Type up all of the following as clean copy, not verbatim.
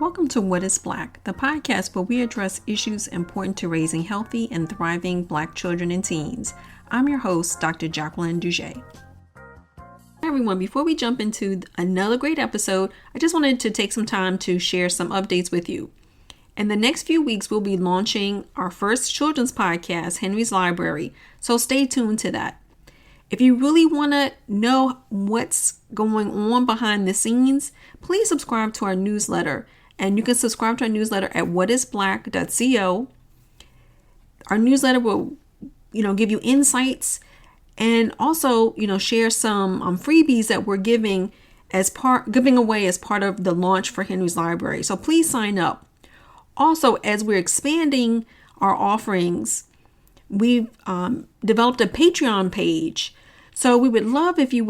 Welcome to What is Black, the podcast where we address issues important to raising healthy and thriving Black children and teens. I'm your host, Dr. Jacqueline Duget. Hi everyone, before we jump into another great episode, I just wanted to take some time to share some updates with you. In the next few weeks, we'll be launching our first children's podcast, Henry's Library, so stay tuned to that. If you really want to know what's going on behind the scenes, please subscribe to our newsletter. And you can subscribe to our newsletter at whatisblack.co. Our newsletter will, give you insights and also, share some freebies that we're giving away as part of the launch for Henry's Library. So please sign up. Also, as we're expanding our offerings, we've developed a Patreon page. So we would love if you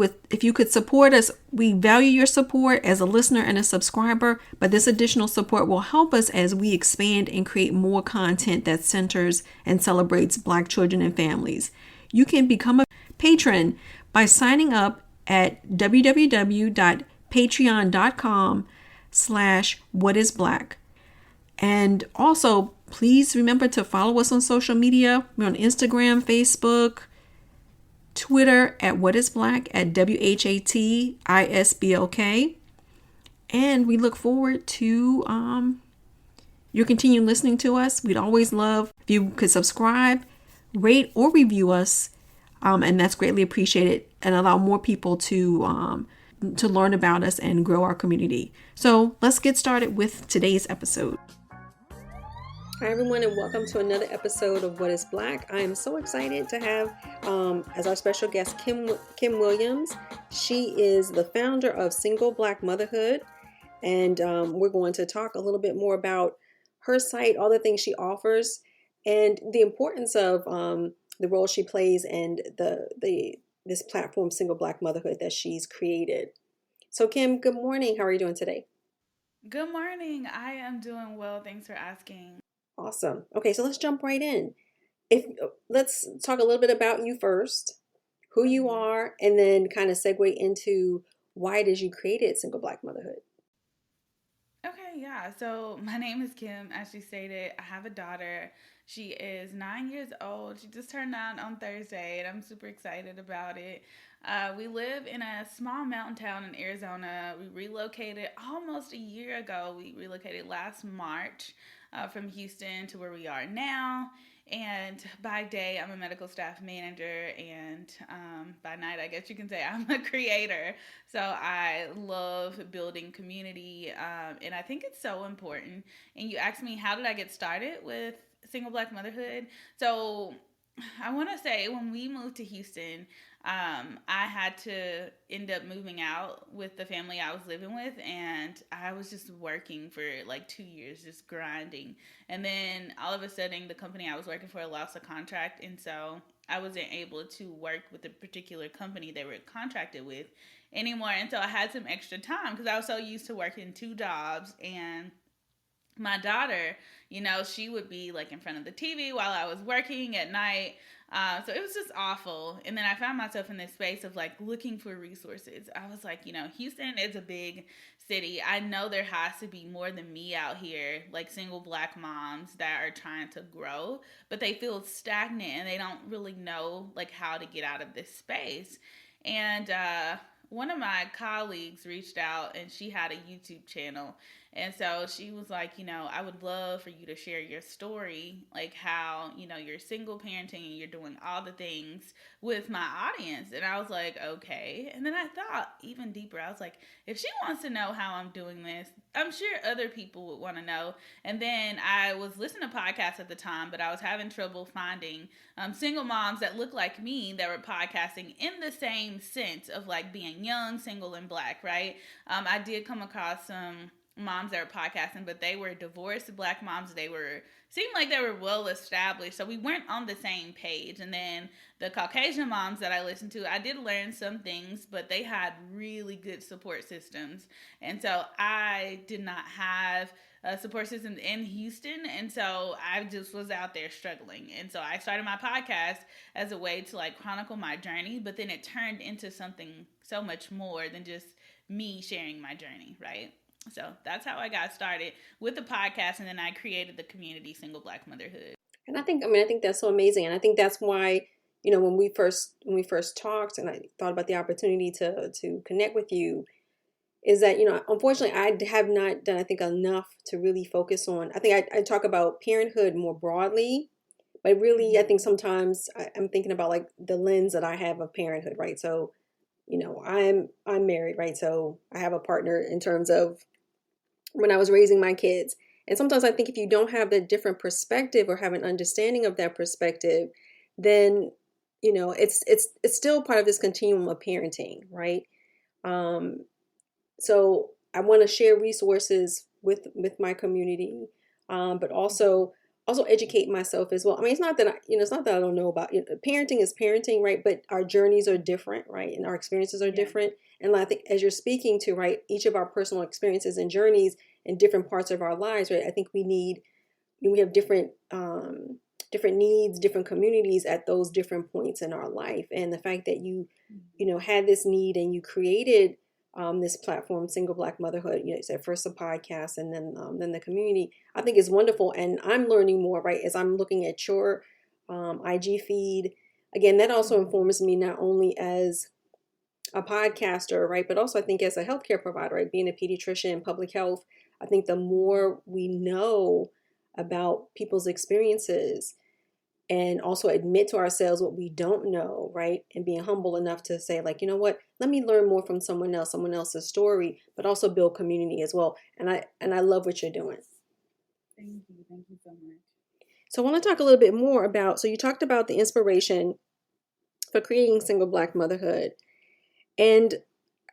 could support us. We value your support as a listener and a subscriber, but this additional support will help us as we expand and create more content that centers and celebrates Black children and families. You can become a patron by signing up at www.patreon.com/whatisblack. And also, please remember to follow us on social media. We're on Instagram, Facebook, Twitter at whatisblack, at WHATISBLK. And we look forward to your continued listening to us. We'd always love if you could subscribe, rate, or review us. And that's greatly appreciated and allow more people to learn about us and grow our community. So let's get started with today's episode. Hi everyone, and welcome to another episode of What is Black. I am so excited to have as our special guest Kim Williams. She is the founder of Single Black Motherhood, and we're going to talk a little bit more about her site, all the things she offers, and the importance of the role she plays and this platform, Single Black Motherhood, that she's created. So Kim, good morning. How are you doing today? Good morning. I am doing well. Thanks for asking. Awesome. Okay, so let's jump right in. Let's talk a little bit about you first, who you are, and then kind of segue into why it is you created Single Black Motherhood. Okay, yeah. So my name is Kim. As she stated, I have a daughter. She is 9 years old. She just turned 9 on Thursday, and I'm super excited about it. We live in a small mountain town in Arizona. We relocated almost a year ago. We relocated last March from Houston to where we are now. And by day, I'm a medical staff manager, and by night, I guess you can say I'm a creator. So I love building community, and I think it's so important. And you asked me, how did I get started with Single Black Motherhood? So I want to say when we moved to Houston, I had to end up moving out with the family I was living with, and I was just working for like 2 years, just grinding. And then all of a sudden, the company I was working for lost a contract, and so I wasn't able to work with the particular company they were contracted with anymore. And so I had some extra time because I was so used to working 2 jobs. And my daughter, she would be like in front of the TV while I was working at night. So it was just awful. And then I found myself in this space of like looking for resources. I was like, Houston is a big city. I know there has to be more than me out here, like single Black moms that are trying to grow, but they feel stagnant and they don't really know like how to get out of this space. And one of my colleagues reached out, and she had a YouTube channel. And so she was like, I would love for you to share your story, like how, you're single parenting and you're doing all the things with my audience. And I was like, okay. And then I thought even deeper. I was like, if she wants to know how I'm doing this, I'm sure other people would want to know. And then I was listening to podcasts at the time, but I was having trouble finding single moms that look like me that were podcasting in the same sense of like being young, single, and Black, right? I did come across some moms that were podcasting, but they were divorced Black moms. Seemed like they were well established, so we weren't on the same page. And then the Caucasian moms that I listened to, I did learn some things, but they had really good support systems. And so I did not have a support system in Houston, and so I just was out there struggling. And so I started my podcast as a way to like chronicle my journey, but then it turned into something so much more than just me sharing my journey, right? So that's how I got started with the podcast, and then I created the community Single Black Motherhood. And I think that's so amazing. And I think that's why, when we first talked and I thought about the opportunity to connect with you, is that, unfortunately I have not done, I think, enough to really focus on. I think I talk about parenthood more broadly, but really I think sometimes I'm thinking about like the lens that I have of parenthood, right? So, I'm married, right? So I have a partner in terms of when I was raising my kids. And sometimes I think if you don't have the different perspective or have an understanding of that perspective, then it's still part of this continuum of parenting, right? Um, so I want to share resources with my community, but also educate myself as well. I mean, it's not that it's not that I don't know about parenting is parenting, right? But our journeys are different, right? And our experiences are different. And I think as you're speaking to, right, each of our personal experiences and journeys in different parts of our lives, right? I think we have different needs, different communities at those different points in our life. And the fact that you had this need and you created this platform, Single Black Motherhood, you said first a podcast and then the community, I think is wonderful. And I'm learning more, right, as I'm looking at your IG feed. Again, that also informs me not only as a podcaster, right, but also I think as a healthcare provider, right, being a pediatrician in public health, I think the more we know about people's experiences and also admit to ourselves what we don't know, right? And being humble enough to say, like, you know what, let me learn more from someone else's story, but also build community as well. And I love what you're doing. Thank you so much. So I want to talk a little bit more about, so you talked about the inspiration for creating Single Black Motherhood. And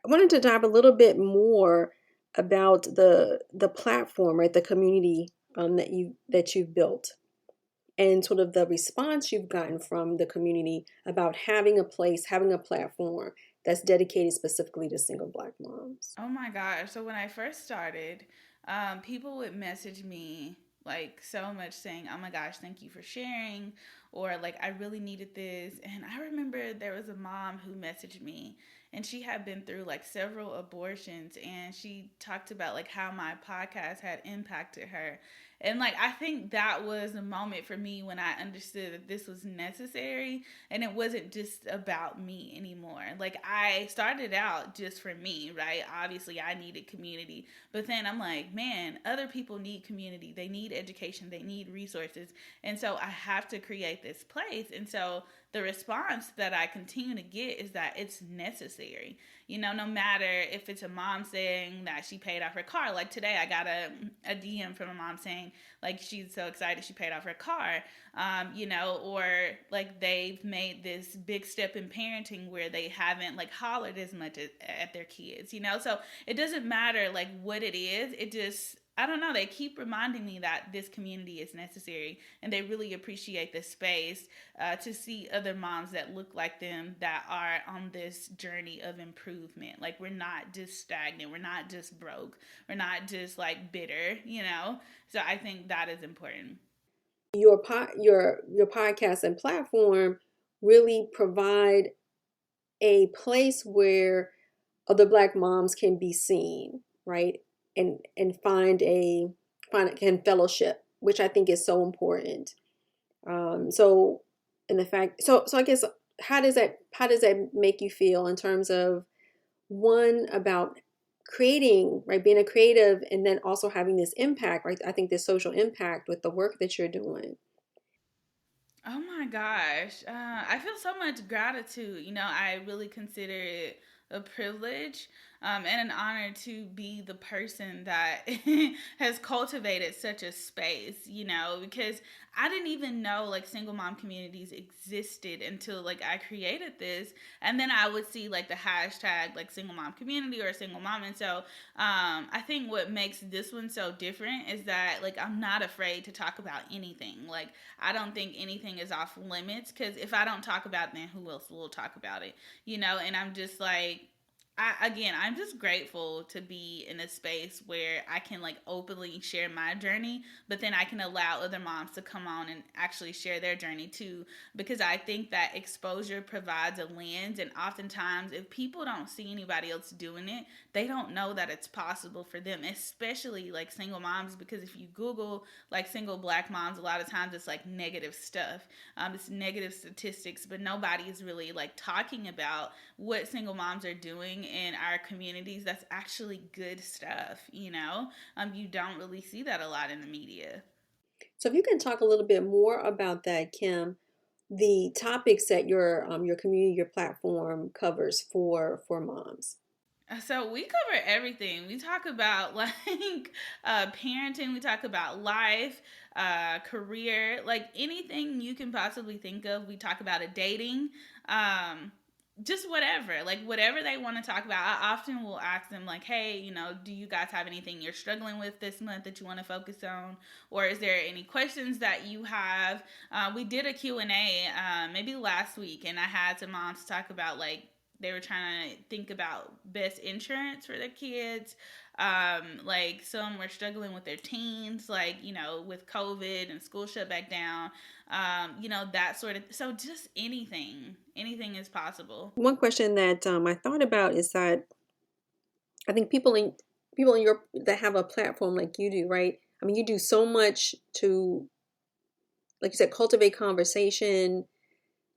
I wanted to dive a little bit more about the platform, right? The community that you've built, and sort of the response you've gotten from the community about having a place, having a platform that's dedicated specifically to single Black moms. Oh my gosh. So when I first started, people would message me like so much saying, "Oh my gosh, thank you for sharing," or like, "I really needed this." And I remember there was a mom who messaged me, and she had been through like several abortions, and she talked about like how my podcast had impacted her. And like, I think that was a moment for me when I understood that this was necessary and it wasn't just about me anymore. Like, I started out just for me, right? Obviously I needed community, but then I'm like, man, other people need community, they need education, they need resources, and so I have to create this place. And so the response that I continue to get is that it's necessary. No matter if it's a mom saying that she paid off her car. Like today, I got a DM from a mom saying like she's so excited she paid off her car, or like they've made this big step in parenting where they haven't like hollered as much at their kids. So it doesn't matter like what it is. It just, I don't know, they keep reminding me that this community is necessary, and they really appreciate the space to see other moms that look like them that are on this journey of improvement. Like, we're not just stagnant, we're not just broke, we're not just like bitter. So I think that is important. Your podcast and platform really provide a place where other Black moms can be seen, right? And find fellowship, which I think is so important. So and the fact, so I guess how does that make you feel in terms of, one, about creating, right, being a creative, and then also having this impact, right? I think this social impact with the work that you're doing. Oh my gosh. I feel so much gratitude. I really consider it a privilege and an honor to be the person that has cultivated such a space, because I didn't even know like single mom communities existed until like I created this. And then I would see like the hashtag like single mom community or single mom. And so I think what makes this one so different is that like I'm not afraid to talk about anything. Like, I don't think anything is off limits, because if I don't talk about it, then who else will talk about it? And I'm just like, I'm just grateful to be in a space where I can like openly share my journey, but then I can allow other moms to come on and actually share their journey too. Because I think that exposure provides a lens, and oftentimes, if people don't see anybody else doing it, they don't know that it's possible for them, especially like single moms. Because if you Google like single black moms, a lot of times it's like negative stuff, it's negative statistics, but nobody is really like talking about what single moms are doing in our communities. That's actually good stuff, you know? You don't really see that a lot in the media. So if you can talk a little bit more about that, Kim, the topics that your community, your platform covers for moms. So we cover everything. We talk about like parenting. We talk about life, career, like anything you can possibly think of. We talk about a dating, um, just whatever, like whatever they want to talk about. I often will ask them like, hey, you know, do you guys have anything you're struggling with this month that you want to focus on, or is there any questions that you have? We did a Q&A maybe last week, and I had some moms talk about like they were trying to think about best insurance for their kids. Like some were struggling with their teens, like, you know, with COVID and school shut back down, you know, that sort of, so just anything is possible. One question that I thought about is that I think people in your that have a platform like you do, right? I mean, you do so much to, like you said, cultivate conversation,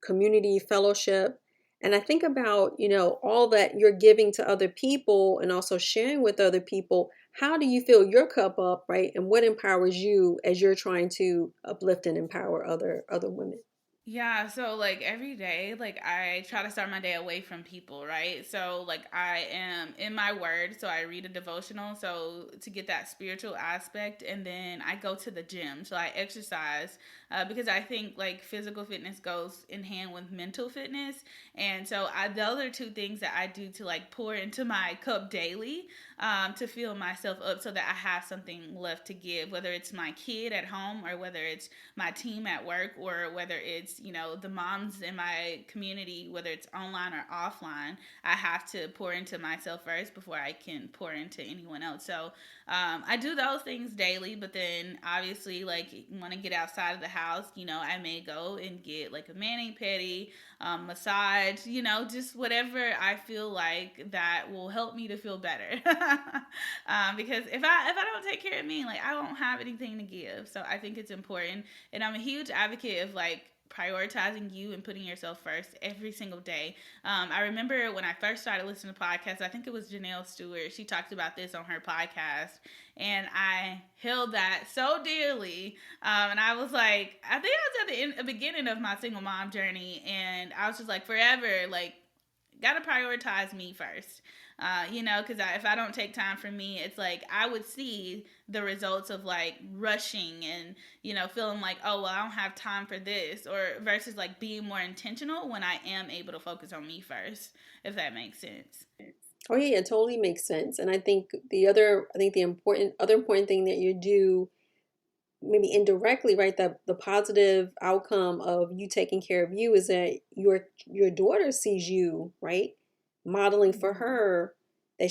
community, fellowship. And I think about, all that you're giving to other people and also sharing with other people. How do you fill your cup up, right? And what empowers you as you're trying to uplift and empower other women? Yeah, so like every day, like I try to start my day away from people, right? So like I am in my word, so I read a devotional, so to get that spiritual aspect, and then I go to the gym, so I exercise, because I think like physical fitness goes in hand with mental fitness, and so those are two things that I do to like pour into my cup daily, to fill myself up so that I have something left to give, whether it's my kid at home or whether it's my team at work or whether it's, you know, the moms in my community, whether it's online or offline. I have to pour into myself first before I can pour into anyone else. So I do those things daily, but then obviously, like, want to get outside of the house, you know, I may go and get like a mani pedi, massage, you know, just whatever I feel like that will help me to feel better. Because if I don't take care of me, like I won't have anything to give. So I think it's important, and I'm a huge advocate of like prioritizing you and putting yourself first every single day. I remember when I first started listening to podcasts, I think it was Janelle Stewart. She talked about this on her podcast, and I held that so dearly. And I was like, I think I was at the beginning of my single mom journey, and I was just like, forever, like, gotta prioritize me first. You know, because if I don't take time for me, it's like I would see the results of like rushing and, you know, feeling like, oh, well, I don't have time for this, or versus like being more intentional when I am able to focus on me first, if that makes sense. Oh yeah, it totally makes sense. And I think the other important thing that you do, maybe indirectly, right, the positive outcome of you taking care of you is that your daughter sees you, right, modeling for her that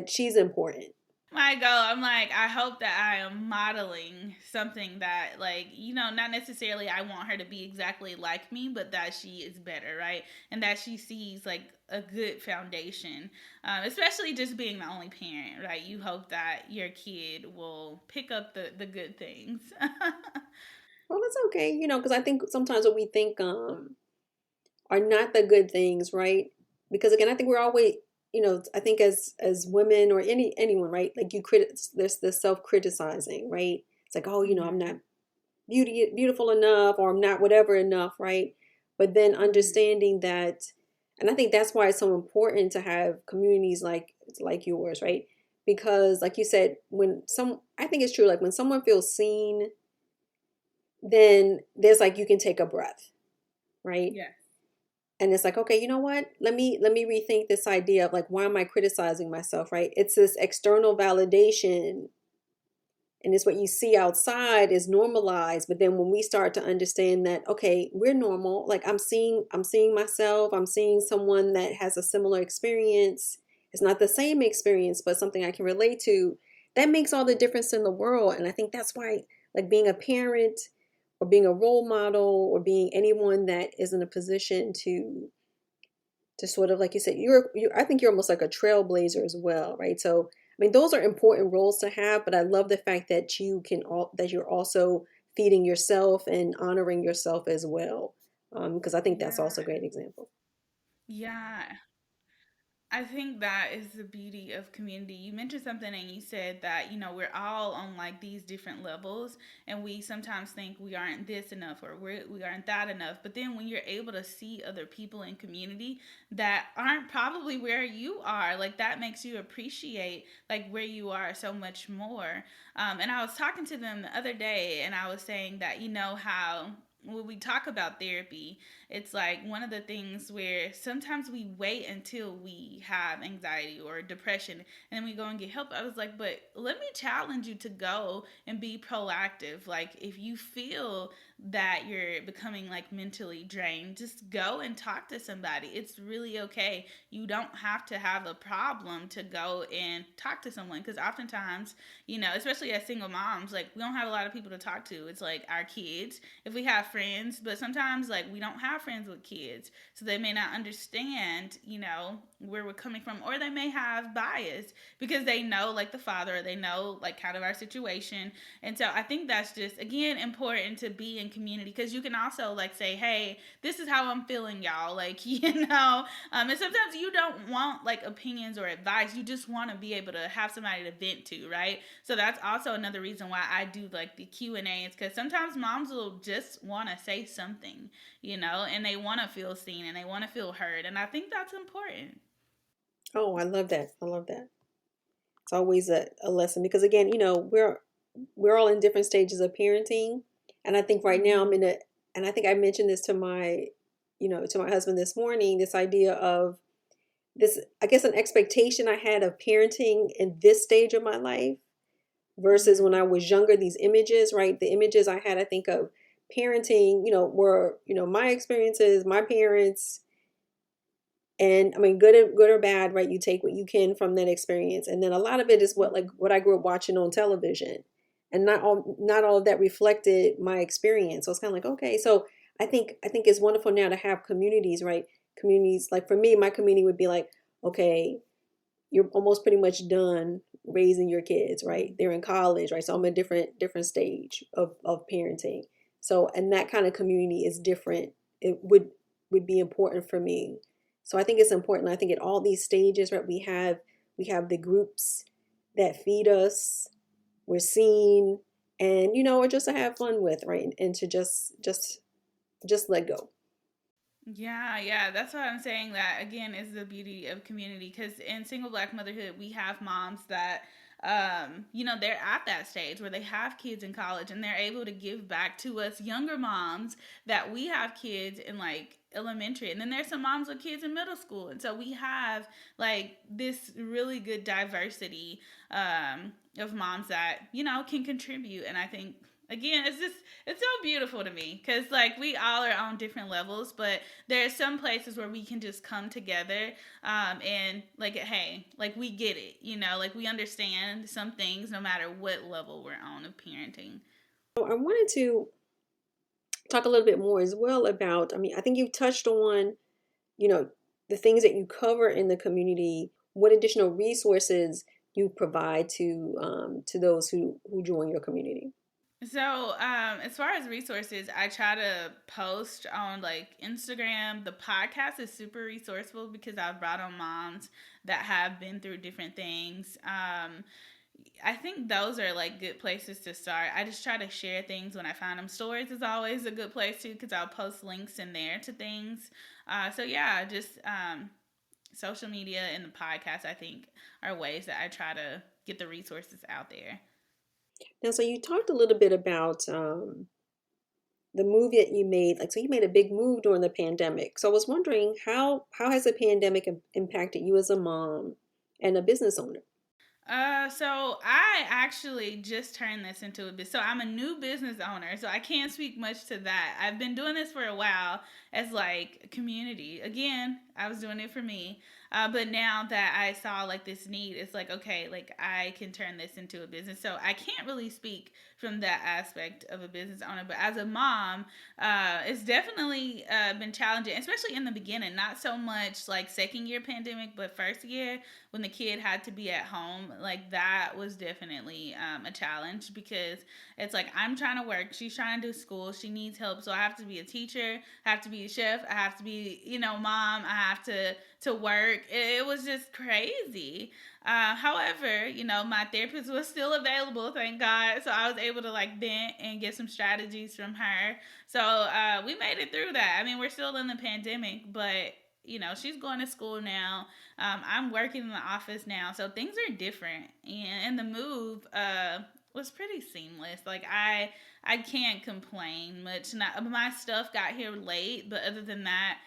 she's important. My goal, I'm like, I hope that I am modeling something that, like, you know, not necessarily I want her to be exactly like me, but that she is better, right? And that she sees like a good foundation, especially just being the only parent, right? You hope that your kid will pick up the good things. Well, that's okay, because I think sometimes what we think are not the good things, right? Because again, I think we're always, I think as women or anyone, right? Like there's this self-criticizing, right? It's like, oh, I'm not beautiful enough, or I'm not whatever enough, right? But then understanding that, and I think that's why it's so important to have communities like yours, right? Because like you said, I think it's true, like when someone feels seen, then there's like you can take a breath, right? Yeah. And it's like, okay, you know what? Let me rethink this idea of like, why am I criticizing myself, right? It's this external validation, and it's what you see outside is normalized. But then when we start to understand that, okay, we're normal, like I'm seeing myself, I'm seeing someone that has a similar experience, it's not the same experience, but something I can relate to, that makes all the difference in the world. And I think that's why, like being a parent or being a role model or being anyone that is in a position to sort of, like you said, I think you're almost like a trailblazer as well, right? So I mean, those are important roles to have, but I love the fact that that you're also feeding yourself and honoring yourself as well, because I think that's also a Yeah. great example. Yeah. I think that is the beauty of community. You mentioned something and you said that, we're all on like these different levels and we sometimes think we aren't this enough or we aren't that enough. But then when you're able to see other people in community that aren't probably where you are, like that makes you appreciate like where you are so much more. And I was talking to them the other day and I was saying that, how when we talk about therapy, it's like one of the things where sometimes we wait until we have anxiety or depression and then we go and get help. I was like, but let me challenge you to go and be proactive. Like, if you feel that you're becoming like mentally drained, just go and talk to somebody. It's really okay. You don't have to have a problem to go and talk to someone because oftentimes, especially as single moms, like we don't have a lot of people to talk to. It's like our kids, if we have friends, but sometimes like we don't have friends with kids, so they may not understand, where we're coming from, or they may have bias because they know like the father, or they know like kind of our situation. And so I think that's just again important to be in community because you can also like say, hey, this is how I'm feeling, y'all, like and sometimes you don't want like opinions or advice, you just want to be able to have somebody to vent to, right? So that's also another reason why I do like the Q&A. It's because sometimes moms will just want to say something, and they want to feel seen and they want to feel heard. And I think that's important. Oh, I love that. I love that. It's always a lesson because again, we're all in different stages of parenting, and I think right now Mm-hmm. and I think I mentioned this to my husband this morning, this idea of this, I guess, an expectation I had of parenting in this stage of my life versus when Mm-hmm. I was younger, these images, right? The images I had, I think of parenting, were, my experiences, my parents, and I mean, good or bad, right? You take what you can from that experience. And then a lot of it is what I grew up watching on television. And not all of that reflected my experience. So it's kind of like, okay, so I think it's wonderful now to have communities, right? Communities, like for me, my community would be like, okay, you're almost pretty much done raising your kids, right? They're in college, right? So I'm a different stage of parenting. So, and that kind of community is different. It would be important for me. So I think it's important. I think at all these stages, right, we have the groups that feed us, we're seen, and or just to have fun with, right? And to just let go. Yeah, yeah, that's what I'm saying. That again is the beauty of community because in single black motherhood, we have moms that, they're at that stage where they have kids in college and they're able to give back to us younger moms that we have kids in like elementary. And then there's some moms with kids in middle school. And so we have like this really good diversity of moms that, can contribute. And I think again it's so beautiful to me because like we all are on different levels, but there are some places where we can just come together, and like, hey, like we get it, like we understand some things no matter what level we're on of parenting. So I wanted to talk a little bit more as well about, I mean, I think you touched on, you know, the things that you cover in the community, what additional resources you provide to those who join your community. So, as far as resources, I try to post on like Instagram. The podcast is super resourceful because I've brought on moms that have been through different things. I think those are like good places to start. I just try to share things when I find them. Stories is always a good place too because I'll post links in there to things. So yeah, just social media and the podcast I think are ways that I try to get the resources out there. Now, so you talked a little bit about the move that you made. Like, so you made a big move during the pandemic. So I was wondering how has the pandemic impacted you as a mom and a business owner? So I actually just turned this into a business. So I'm a new business owner, so I can't speak much to that. I've been doing this for a while as like a community. Again, I was doing it for me. But now that I saw like this need, it's like, okay, like I can turn this into a business. So I can't really speak from that aspect of a business owner, but as a mom, it's definitely been challenging, especially in the beginning. Not so much like second year pandemic, but first year when the kid had to be at home, like that was definitely a challenge, because it's like I'm trying to work, she's trying to do school, she needs help, so I have to be a teacher, I have to be a chef, I have to be, mom, I have to work. It was just crazy. However, my therapist was still available, thank God. So I was able to like vent and get some strategies from her. So we made it through that. I mean, we're still in the pandemic, but she's going to school now. I'm working in the office now, so things are different. And the move was pretty seamless. Like I can't complain much. My stuff got here late, but other than that,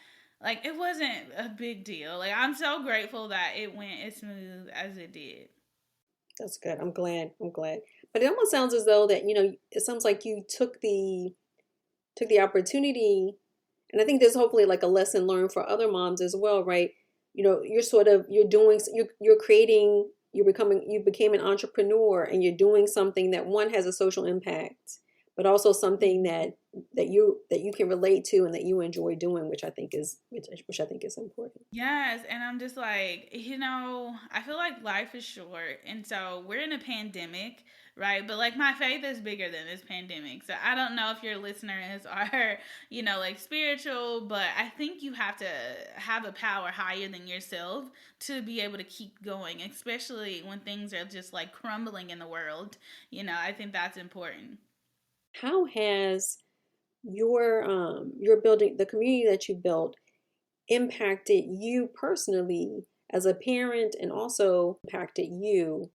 like it wasn't a big deal. Like I'm so grateful that it went as smooth as it did. That's good. I'm glad. But it almost sounds as though that, it sounds like you took the opportunity, and I think there's hopefully like a lesson learned for other moms as well, right? You became an entrepreneur, and you're doing something that one has a social impact, but also something that you can relate to and that you enjoy doing, which I think is important. Yes, and I'm just like, I feel like life is short, and so we're in a pandemic, right? But like my faith is bigger than this pandemic. So I don't know if your listeners are, like spiritual, but I think you have to have a power higher than yourself to be able to keep going, especially when things are just like crumbling in the world. I think that's important. How has your building, the community that you built, impacted you personally as a parent, and also impacted you?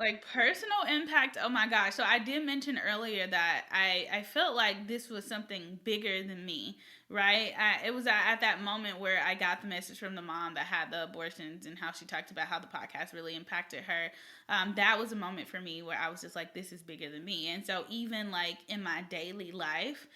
Like personal impact, oh my gosh. So I did mention earlier that I felt like this was something bigger than me, right? It was at that moment where I got the message from the mom that had the abortions and how she talked about how the podcast really impacted her. That was a moment for me where I was just like, this is bigger than me. And so even like in my daily life,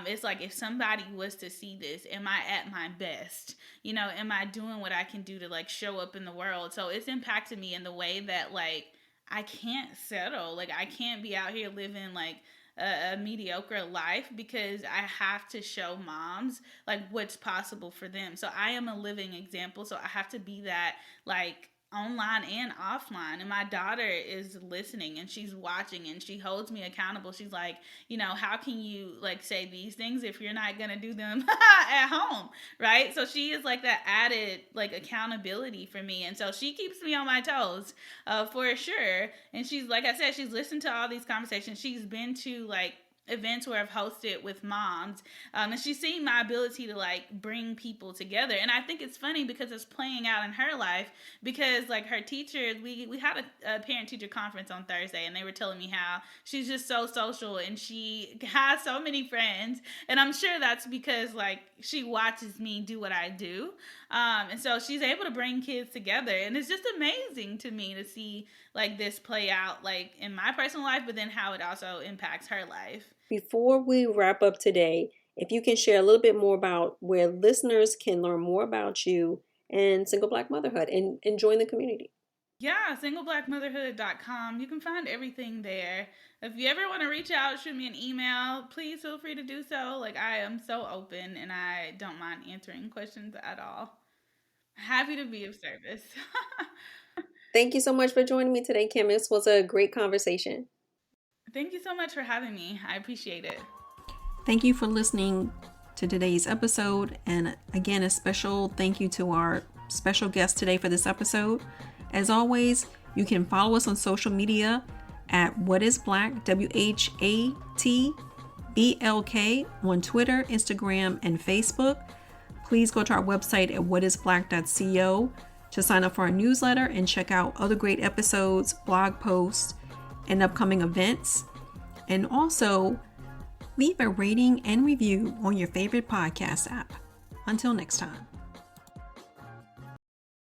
it's like if somebody was to see this, am I at my best? Am I doing what I can do to like show up in the world? So it's impacted me in the way that like I can't settle. Like I can't be out here living like a mediocre life, because I have to show moms like what's possible for them. So I am a living example. So I have to be that like online and offline. And my daughter is listening and she's watching and she holds me accountable. She's like, how can you like say these things if you're not going to do them at home? Right. So she is like that added like accountability for me. And so she keeps me on my toes for sure. And she's, like I said, she's listened to all these conversations. She's been to like events where I've hosted with moms, and she's seen my ability to like bring people together. And I think it's funny because it's playing out in her life, because like her teachers, we had a parent teacher conference on Thursday, and they were telling me how she's just so social and she has so many friends, and I'm sure that's because like she watches me do what I do, and so she's able to bring kids together, and it's just amazing to me to see like this play out like in my personal life, but then how it also impacts her life. Before we wrap up today, if you can share a little bit more about where listeners can learn more about you and Single Black Motherhood and join the community. Yeah, singleblackmotherhood.com. You can find everything there. If you ever want to reach out, shoot me an email, please feel free to do so. Like I am so open and I don't mind answering questions at all. Happy to be of service. Thank you so much for joining me today, Kim. This was a great conversation. Thank you so much for having me. I appreciate it. Thank you for listening to today's episode. And again, a special thank you to our special guest today for this episode. As always, you can follow us on social media at What Is Black, WHATBLK on Twitter, Instagram, and Facebook. Please go to our website at whatisblack.co to sign up for our newsletter and check out other great episodes, blog posts, and upcoming events. And also, leave a rating and review on your favorite podcast app. Until next time.